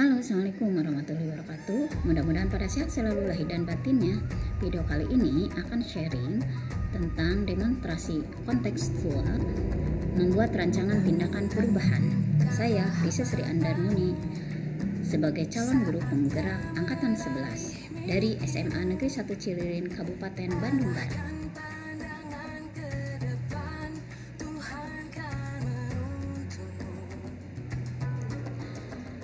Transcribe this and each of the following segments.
Halo, Assalamualaikum warahmatullahi wabarakatuh. Mudah-mudahan pada sehat selalu lahir dan batinnya. Video kali ini akan sharing tentang demonstrasi kontekstual membuat rancangan tindakan perubahan. Saya Risa Sri Andarmuni sebagai calon guru penggerak angkatan 11 dari SMA Negeri 1 Cilirin, Kabupaten Bandung Barat.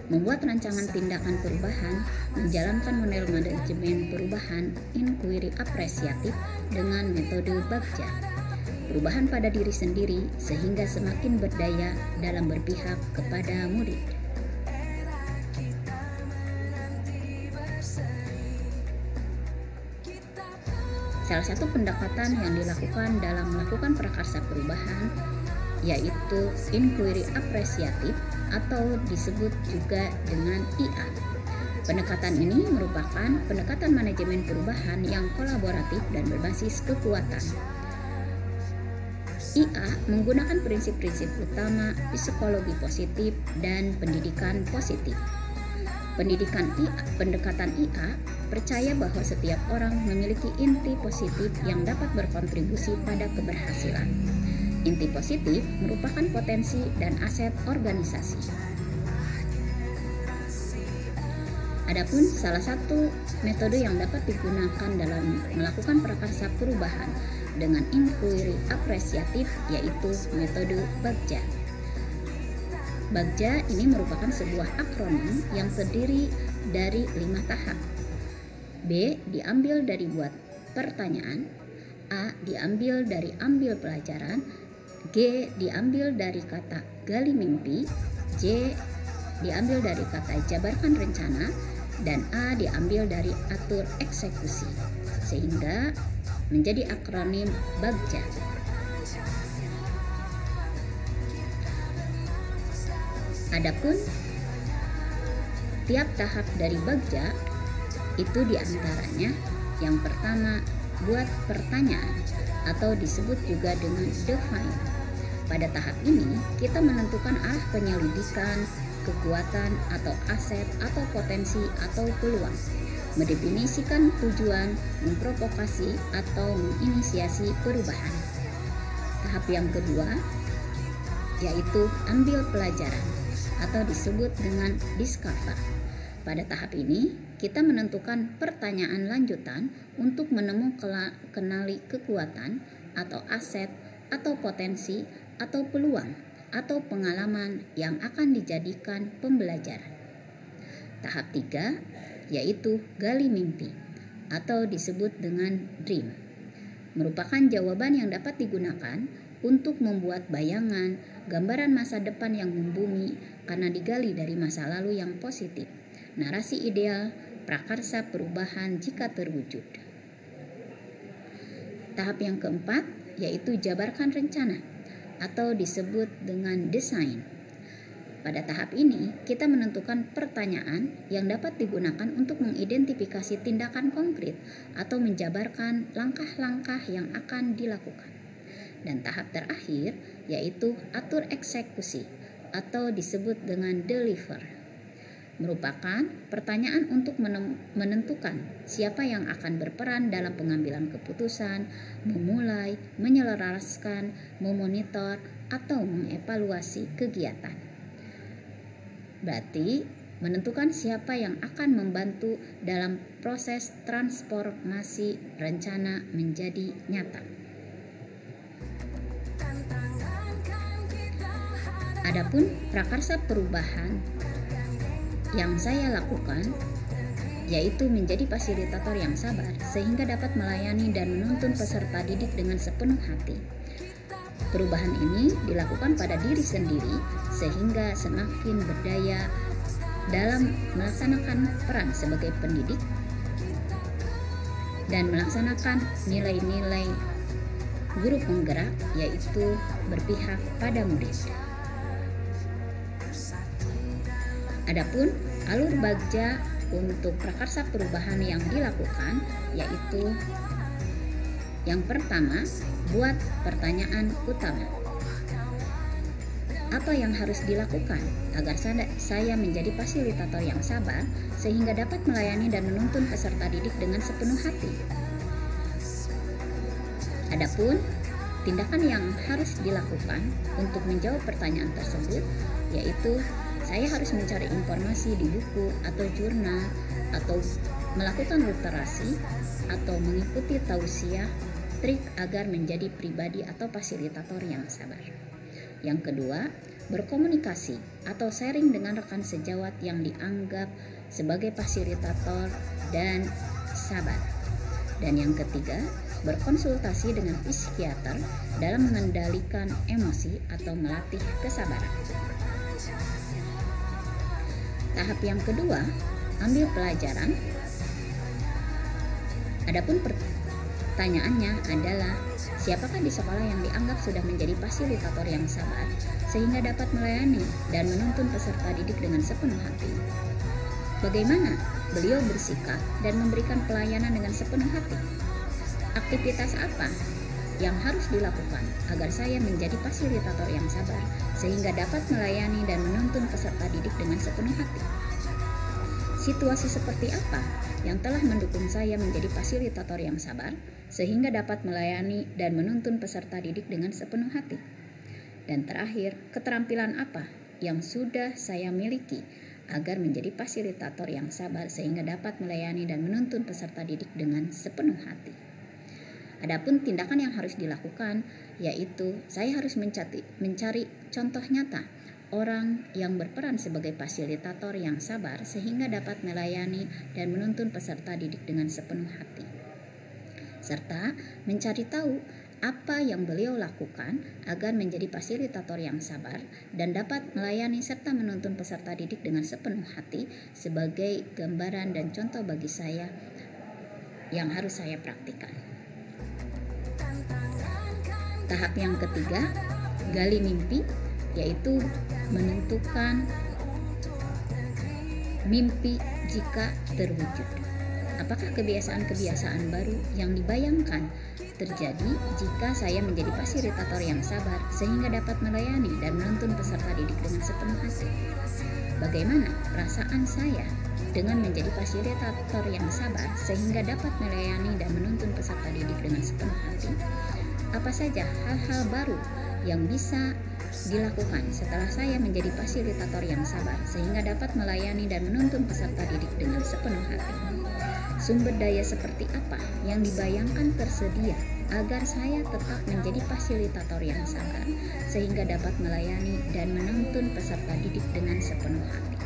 Membuat rancangan tindakan perubahan, menjalankan model manajemen perubahan inquiry apresiatif dengan metode Bagja. Perubahan pada diri sendiri sehingga semakin berdaya dalam berpihak kepada murid. Salah satu pendekatan yang dilakukan dalam melakukan prakarsa perubahan yaitu inquiry apresiatif atau disebut juga dengan IA. Pendekatan ini merupakan pendekatan manajemen perubahan yang kolaboratif dan berbasis kekuatan. IA menggunakan prinsip-prinsip utama psikologi positif dan pendidikan positif. Pendekatan IA percaya bahwa setiap orang memiliki inti positif yang dapat berkontribusi pada keberhasilan. Inti positif merupakan potensi dan aset organisasi. Adapun salah satu metode yang dapat digunakan dalam melakukan prakarsa perubahan dengan inquiry apresiatif yaitu metode Bagja. Bagja ini merupakan sebuah akronim yang terdiri dari 5 tahap. B diambil dari buat pertanyaan, A diambil dari ambil pelajaran, G diambil dari kata gali mimpi, J diambil dari kata jabarkan rencana, dan A diambil dari atur eksekusi, sehingga menjadi akronim Bagja. Adapun tiap tahap dari Bagja itu diantaranya yang pertama buat pertanyaan atau disebut juga dengan define. Pada tahap ini kita menentukan arah penyelidikan, kekuatan atau aset atau potensi atau peluang, mendefinisikan tujuan, memprovokasi atau menginisiasi perubahan. Tahap yang kedua yaitu ambil pelajaran atau disebut dengan discover. Pada tahap ini kita menentukan pertanyaan lanjutan untuk kenali kekuatan atau aset atau potensi atau peluang atau pengalaman yang akan dijadikan pembelajaran. Tahap 3 yaitu gali mimpi atau disebut dengan dream. Merupakan jawaban yang dapat digunakan untuk membuat bayangan, gambaran masa depan yang membumi karena digali dari masa lalu yang positif. Narasi ideal prakarsa perubahan jika terwujud. Tahap yang keempat yaitu jabarkan rencana atau disebut dengan desain. Pada tahap ini kita menentukan pertanyaan yang dapat digunakan untuk mengidentifikasi tindakan konkret atau menjabarkan langkah-langkah yang akan dilakukan. Dan tahap terakhir yaitu atur eksekusi atau disebut dengan deliver. Merupakan pertanyaan untuk menentukan siapa yang akan berperan dalam pengambilan keputusan, memulai, menyelaraskan, memonitor, atau mengevaluasi kegiatan. Berarti menentukan siapa yang akan membantu dalam proses transformasi rencana menjadi nyata. Adapun prakarsa perubahan yang saya lakukan yaitu menjadi fasilitator yang sabar sehingga dapat melayani dan menuntun peserta didik dengan sepenuh hati. Perubahan ini dilakukan pada diri sendiri sehingga semakin berdaya dalam melaksanakan peran sebagai pendidik dan melaksanakan nilai-nilai guru penggerak yaitu berpihak pada murid. Adapun alur Bagja untuk prakarsa perubahan yang dilakukan yaitu yang pertama, buat pertanyaan utama. Apa yang harus dilakukan agar saya menjadi fasilitator yang sabar sehingga dapat melayani dan menuntun peserta didik dengan sepenuh hati? Adapun tindakan yang harus dilakukan untuk menjawab pertanyaan tersebut, yaitu saya harus mencari informasi di buku atau jurnal, atau melakukan literasi, atau mengikuti tausiah, trik agar menjadi pribadi atau fasilitator yang sabar. Yang kedua, berkomunikasi atau sharing dengan rekan sejawat yang dianggap sebagai fasilitator dan sabar. Dan yang ketiga, berkonsultasi dengan psikiater dalam mengendalikan emosi atau melatih kesabaran. Tahap yang kedua, ambil pelajaran. Adapun pertanyaannya adalah, siapakah di sekolah yang dianggap sudah menjadi fasilitator yang sabar sehingga dapat melayani dan menuntun peserta didik dengan sepenuh hati? Bagaimana beliau bersikap dan memberikan pelayanan dengan sepenuh hati? Aktivitas apa yang harus dilakukan agar saya menjadi fasilitator yang sabar sehingga dapat melayani dan menuntun peserta didik dengan sepenuh hati? Situasi seperti apa yang telah mendukung saya menjadi fasilitator yang sabar sehingga dapat melayani dan menuntun peserta didik dengan sepenuh hati? Dan terakhir, keterampilan apa yang sudah saya miliki agar menjadi fasilitator yang sabar sehingga dapat melayani dan menuntun peserta didik dengan sepenuh hati? Adapun tindakan yang harus dilakukan, yaitu saya harus mencari contoh nyata orang yang berperan sebagai fasilitator yang sabar sehingga dapat melayani dan menuntun peserta didik dengan sepenuh hati, serta mencari tahu apa yang beliau lakukan agar menjadi fasilitator yang sabar dan dapat melayani serta menuntun peserta didik dengan sepenuh hati sebagai gambaran dan contoh bagi saya yang harus saya praktikkan. Tahap yang ketiga, gali mimpi, yaitu menentukan mimpi jika terwujud. Apakah kebiasaan-kebiasaan baru yang dibayangkan terjadi jika saya menjadi fasilitator yang sabar sehingga dapat melayani dan menuntun peserta didik dengan sepenuh hati? Bagaimana perasaan saya dengan menjadi fasilitator yang sabar sehingga dapat melayani dan menuntun peserta didik dengan sepenuh hati? Apa saja hal-hal baru yang bisa dilakukan setelah saya menjadi fasilitator yang sabar sehingga dapat melayani dan menuntun peserta didik dengan sepenuh hati? Sumber daya seperti apa yang dibayangkan tersedia agar saya tetap menjadi fasilitator yang sabar sehingga dapat melayani dan menuntun peserta didik dengan sepenuh hati?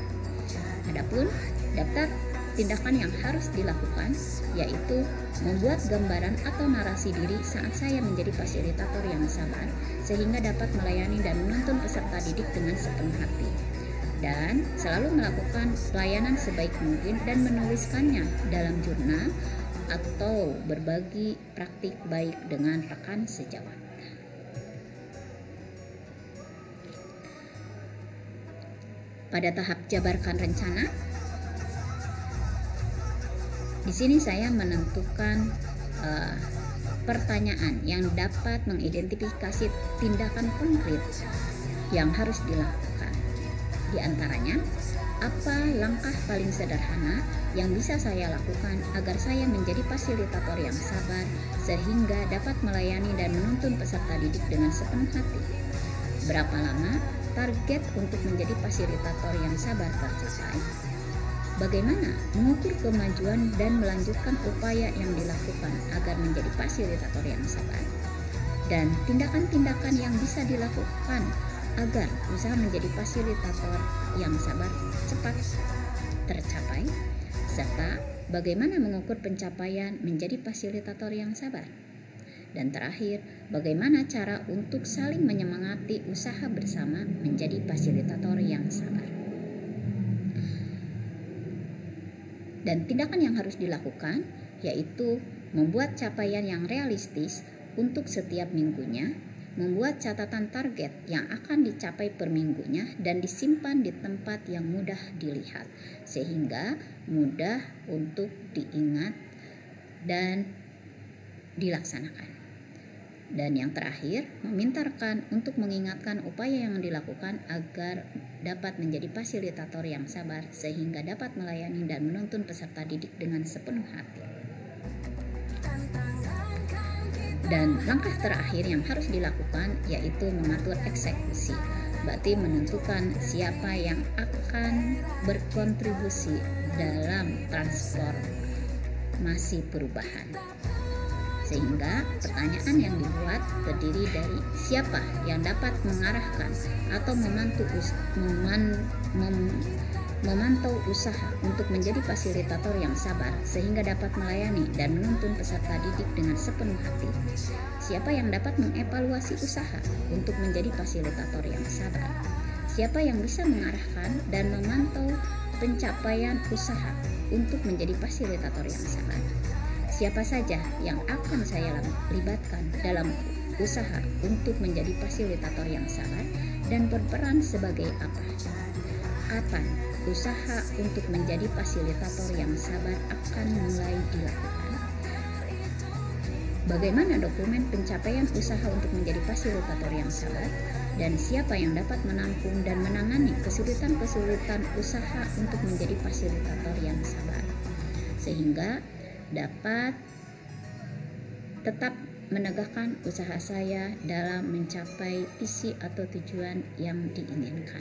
Adapun daftar tindakan yang harus dilakukan, yaitu membuat gambaran atau narasi diri saat saya menjadi fasilitator yang sabar sehingga dapat melayani dan menuntun peserta didik dengan sepenuh hati, dan selalu melakukan pelayanan sebaik mungkin dan menuliskannya dalam jurnal atau berbagi praktik baik dengan rekan sejawat. Pada tahap jabarkan rencana, di sini saya menentukan pertanyaan yang dapat mengidentifikasi tindakan konkret yang harus dilakukan. Di antaranya, apa langkah paling sederhana yang bisa saya lakukan agar saya menjadi fasilitator yang sabar sehingga dapat melayani dan menuntun peserta didik dengan sepenuh hati? Berapa lama target untuk menjadi fasilitator yang sabar tercapai? Bagaimana mengukur kemajuan dan melanjutkan upaya yang dilakukan agar menjadi fasilitator yang sabar? Dan tindakan-tindakan yang bisa dilakukan agar usaha menjadi fasilitator yang sabar cepat tercapai? Serta bagaimana mengukur pencapaian menjadi fasilitator yang sabar? Dan terakhir, bagaimana cara untuk saling menyemangati usaha bersama menjadi fasilitator yang sabar? Dan tindakan yang harus dilakukan yaitu membuat capaian yang realistis untuk setiap minggunya, membuat catatan target yang akan dicapai per minggunya dan disimpan di tempat yang mudah dilihat sehingga mudah untuk diingat dan dilaksanakan. Dan yang terakhir, meminta rekan untuk mengingatkan upaya yang dilakukan agar dapat menjadi fasilitator yang sabar sehingga dapat melayani dan menuntun peserta didik dengan sepenuh hati. Dan langkah terakhir yang harus dilakukan yaitu mengatur eksekusi, berarti menentukan siapa yang akan berkontribusi dalam transformasi perubahan. Sehingga pertanyaan yang dibuat terdiri dari siapa yang dapat mengarahkan atau memantau usaha untuk menjadi fasilitator yang sabar sehingga dapat melayani dan menuntun peserta didik dengan sepenuh hati. Siapa yang dapat mengevaluasi usaha untuk menjadi fasilitator yang sabar. Siapa yang bisa mengarahkan dan memantau pencapaian usaha untuk menjadi fasilitator yang sabar. Siapa saja yang akan saya libatkan dalam usaha untuk menjadi fasilitator yang sabar dan berperan sebagai apa? Kapan usaha untuk menjadi fasilitator yang sabar akan mulai dilakukan? Bagaimana dokumen pencapaian usaha untuk menjadi fasilitator yang sabar? Dan siapa yang dapat menampung dan menangani kesulitan-kesulitan usaha untuk menjadi fasilitator yang sabar? Sehingga dapat tetap menegakkan usaha saya dalam mencapai visi atau tujuan yang diinginkan.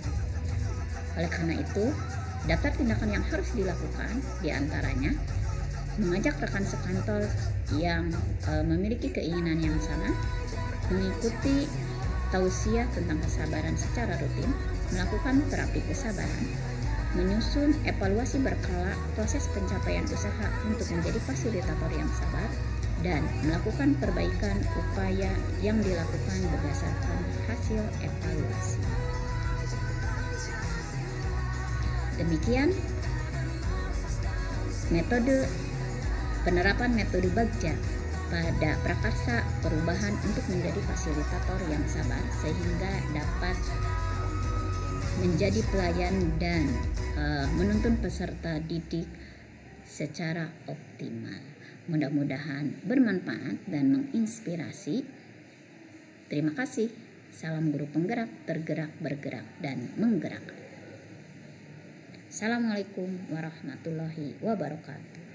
Oleh karena itu, daftar tindakan yang harus dilakukan diantaranya mengajak rekan sekantor yang memiliki keinginan yang sama, mengikuti tausiah tentang kesabaran secara rutin, melakukan terapi kesabaran, menyusun evaluasi berkala proses pencapaian usaha untuk menjadi fasilitator yang sabar, dan melakukan perbaikan upaya yang dilakukan berdasarkan hasil evaluasi. Demikian penerapan metode Bagja pada prakarsa perubahan untuk menjadi fasilitator yang sabar sehingga dapat menjadi pelayan dan menuntun peserta didik secara optimal. Mudah-mudahan bermanfaat dan menginspirasi. Terima kasih. Salam guru penggerak, tergerak, bergerak, dan menggerakkan. Assalamualaikum warahmatullahi wabarakatuh.